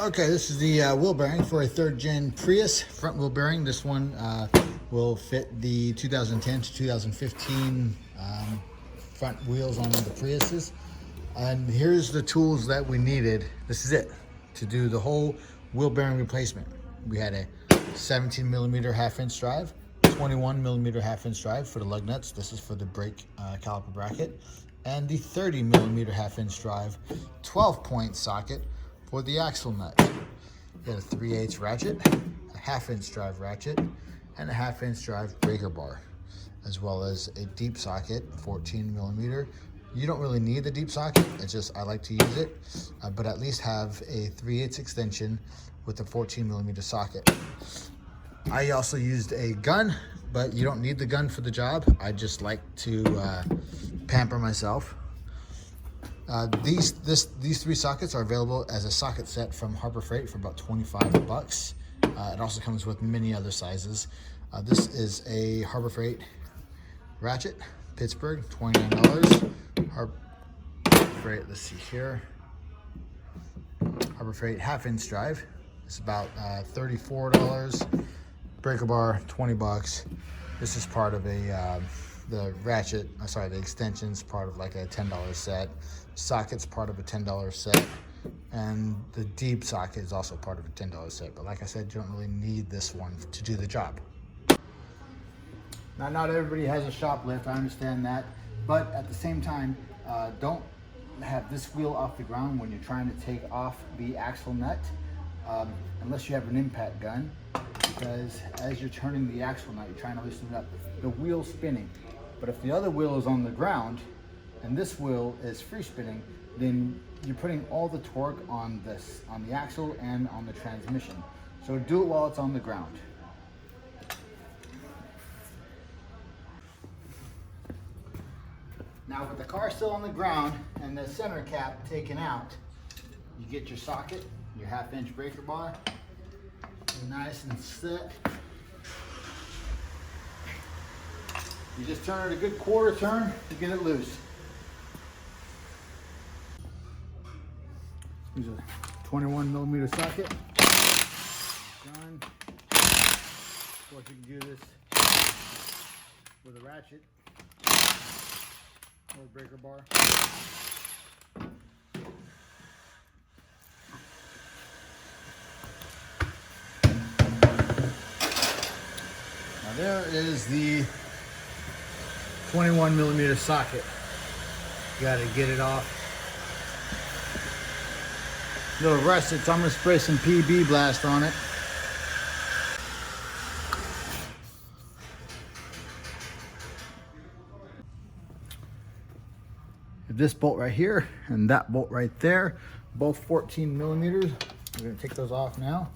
Okay, this is the wheel bearing for a third gen Prius front wheel bearing. This one will fit the 2010 to 2015 front wheels on the Priuses. And here's the tools that we needed. This is it to do the whole wheel bearing replacement. We had a 17 millimeter half-inch drive, 21 millimeter half-inch drive for the lug nuts. This is for the brake caliper bracket, and the 30 millimeter half-inch drive, 12-point socket for the axle nut. We had a 3/8 ratchet, a half-inch drive ratchet, and a half-inch drive breaker bar, as well as a deep socket, 14 millimeter. You don't really need the deep socket, it's just I like to use it, but at least have a 3/8 extension with a 14 millimeter socket. I also used a gun, but you don't need the gun for the job. I just like to pamper myself. These three sockets are available as a socket set from Harbor Freight for about 25 bucks. It also comes with many other sizes. This is a Harbor Freight ratchet, Pittsburgh, $29. Harbor Freight, let's see here. Harbor Freight half-inch drive. It's about $34. Breaker bar, 20 bucks. This is part of a the ratchet, the extension's part of like a $10 set. Socket's part of a $10 set. And the deep socket is also part of a $10 set. But like I said, you don't really need this one to do the job. Now, not everybody has a shop lift, I understand that. But at the same time, don't have this wheel off the ground when you're trying to take off the axle nut, unless you have an impact gun. Because as you're turning the axle nut, you're trying to loosen it up, the wheel's spinning. But if the other wheel is on the ground and this wheel is free spinning, then you're putting all the torque on the axle and on the transmission. So do it while it's on the ground. Now with the car still on the ground and the center cap taken out, you get your socket, your half-inch breaker bar, nice and set. You just turn it a good quarter turn to get it loose. Use a 21 millimeter socket. Done. Of course, you can do this with a ratchet or a breaker bar. Now there is the 21 millimeter socket. You gotta get it off. A little rusted, so I'm gonna spray some PB Blast on it. This bolt right here and that bolt right there, both 14 millimeters. We're gonna take those off now.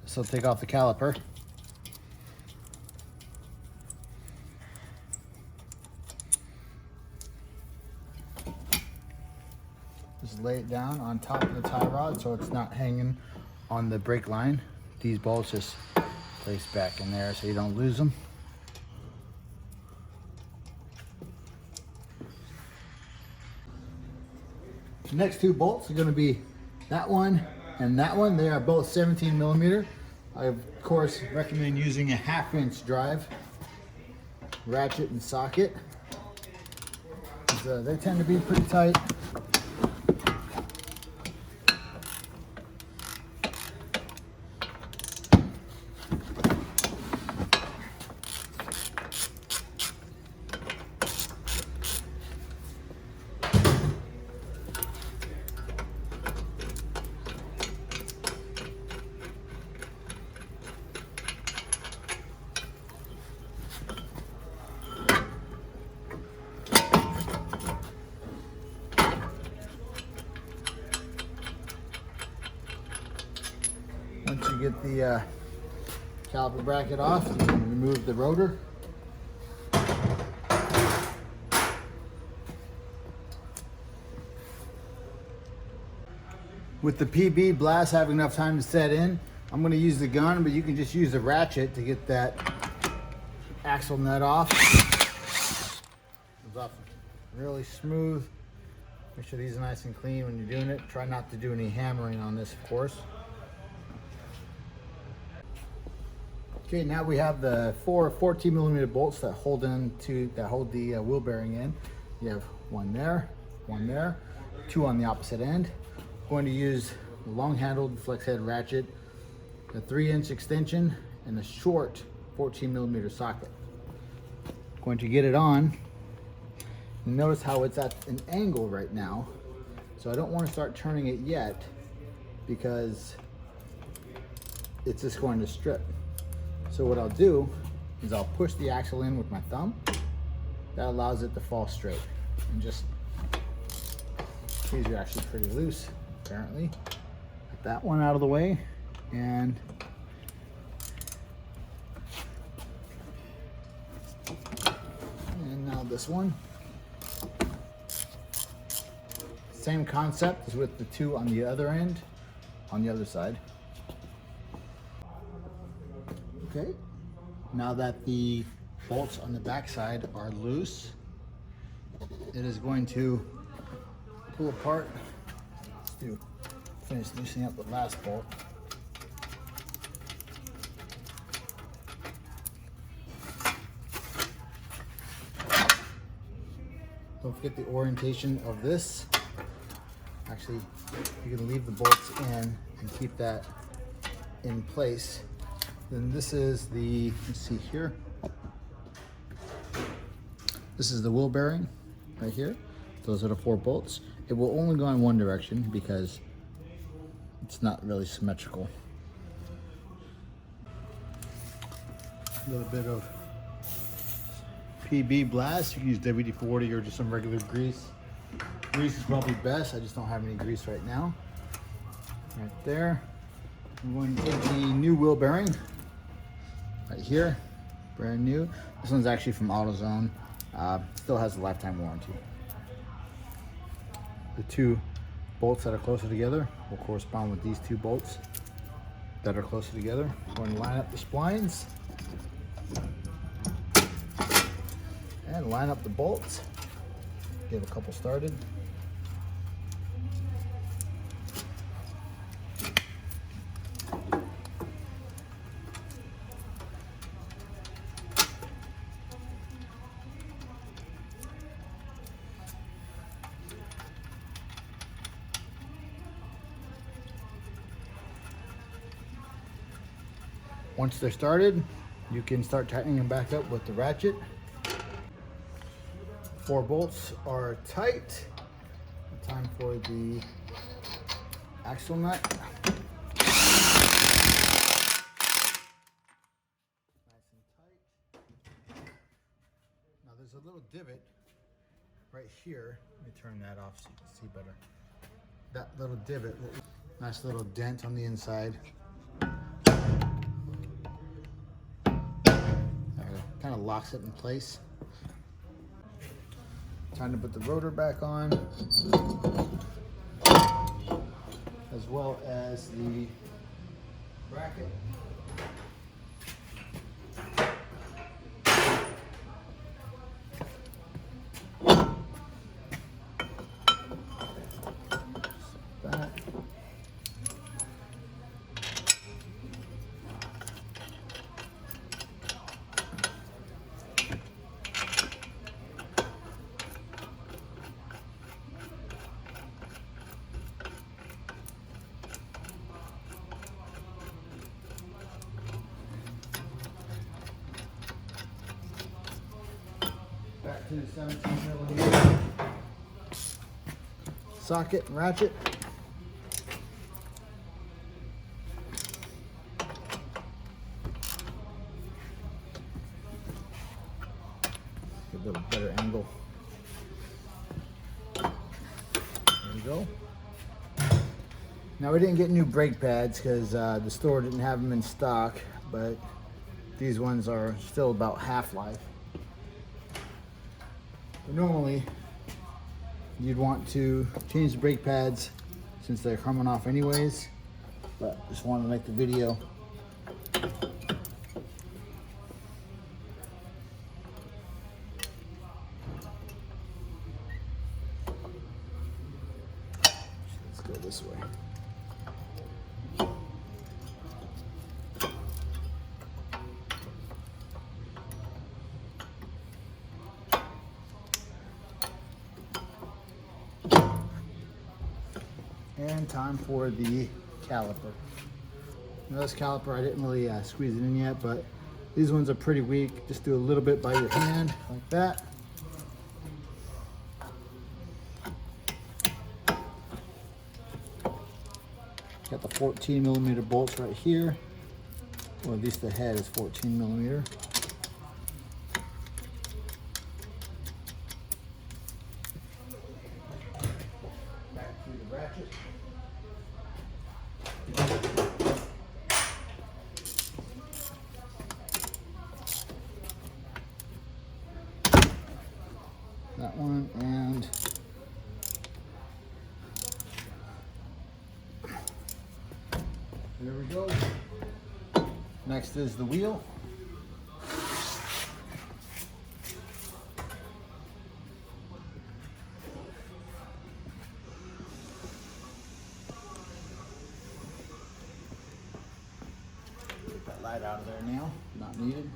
So take off the caliper. Just lay it down on top of the tie rod so it's not hanging on the brake line. These bolts just place back in there so you don't lose them. The next two bolts are going to be that one and that one. They are both 17 millimeter. I of course recommend using a half-inch drive ratchet and socket. They tend to be pretty tight. Once you get the caliper bracket off, you can remove the rotor. With the PB blast having enough time to set in, I'm going to use the gun, but you can just use the ratchet to get that axle nut off. Comes off really smooth. Make sure these are nice and clean when you're doing it. Try not to do any hammering on this, of course. Okay, now we have the 14mm bolts that hold the wheel bearing in. You have one there, 2 on the opposite end. I'm going to use a long-handled flex head ratchet, a 3-inch extension, and a short 14mm socket. I'm going to get it on. Notice how it's at an angle right now, so I don't want to start turning it yet because it's just going to strip. So what I'll do is I'll push the axle in with my thumb. That allows it to fall straight. And just, these are actually pretty loose, apparently. Get that one out of the way, and now this one. Same concept as with the 2 on the other end, on the other side. Okay, now that the bolts on the back side are loose, it is going to pull apart. Let's finish loosening up the last bolt. Don't forget the orientation of this. Actually, you can leave the bolts in and keep that in place. Then this is the, let's see here. This is the wheel bearing right here. Those are the 4 bolts. It will only go in one direction because it's not really symmetrical. A little bit of PB blast. You can use WD-40 or just some regular grease. Grease is probably best. I just don't have any grease right now. Right there. I'm going to take the new wheel bearing right here, brand new. This one's actually from AutoZone. Still has a lifetime warranty. The 2 bolts that are closer together will correspond with these 2 bolts that are closer together. I'm going to line up the splines and line up the bolts. Get a couple started. Once they're started, you can start tightening them back up with the ratchet. 4 bolts are tight. Time for the axle nut. Nice and tight. Now there's a little divot right here. Let me turn that off so you can see better. That little divot, nice little dent on the inside. Kind of locks it in place. Time to put the rotor back on, as well as the bracket. That. Back to the 17mm socket and ratchet. Get a little better angle. There we go. Now we didn't get new brake pads because the store didn't have them in stock, but these ones are still about half-life. But normally, you'd want to change the brake pads since they're coming off anyways, but just wanted to make the video. Let's go this way. And time for the caliper. Now this caliper, I didn't really squeeze it in yet, but these ones are pretty weak. Just do a little bit by your hand, like that. Got the 14mm bolts right here, or at least the head is 14mm. Back through the ratchet. That one, and there we go. Next is the wheel. Get that light out of there now, not needed.